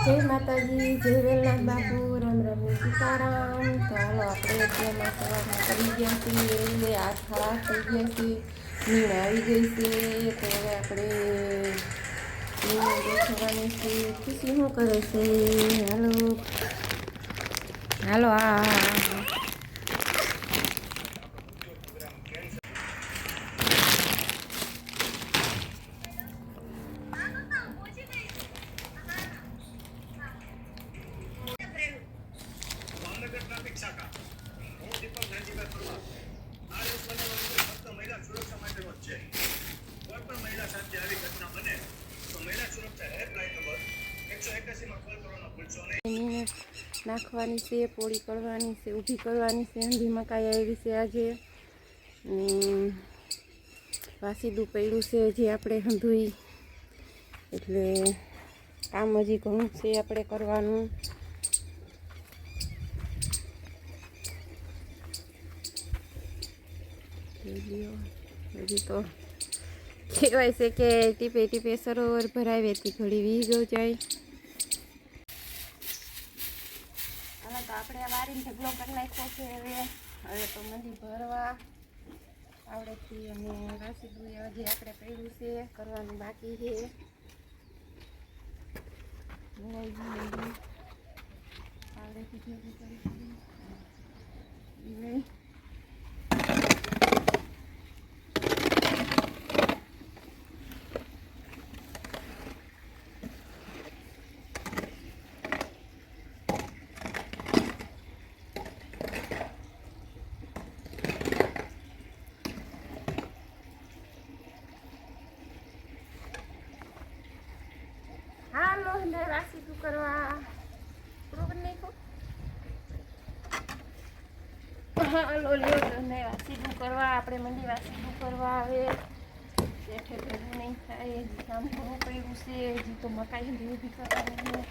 જય માતાજી, જય વેલનાથ બાપુ, રામ રામ ને સીતારામ. તો હાલો આપણે અત્યારમાં સવારમાં કરી ગયા છીએ, 8:30 થઈ ગયા છે, નીણ આવી ગઈ છે. તો હવે આપણે નીણ ગોઠવવાની છે. ખુશી શું કરે છે? હાલો હાલો. નાખવાની છે, પોળી કરવાની છે, ઊભી કરવાની છે. હંધી મકાઈ આવી છે આજે, વાસીદું પડ્યું છે હજી આપણે હંધુઈ, એટલે કામ હજી ઘણું છે આપણે કરવાનું. હજી તો કહેવાય છે કે ટીપે ટીપે સરોવર ભરાવેથી ઘડી વીગો જાય. હવે તો આપણે આ વારીને ઢગલો કરી નાખ્યો છે. હવે તો મંદી ભરવા આવડેથી અને વાસીદું હજી આપણે પડ્યું છે, કરવાનું બાકી છે. આવડેથી ભેગું કરી હાલો ને વાસીદું કરવા હાલો લ્યો ને વાસીદું કરવા. આપણે મંડી વાસીદું કરવા આવે એટલે ભેગું નહીં થાય. કામ ઘણું પડ્યું છે. હજી તો મકાઈ ઊભી કરવાની.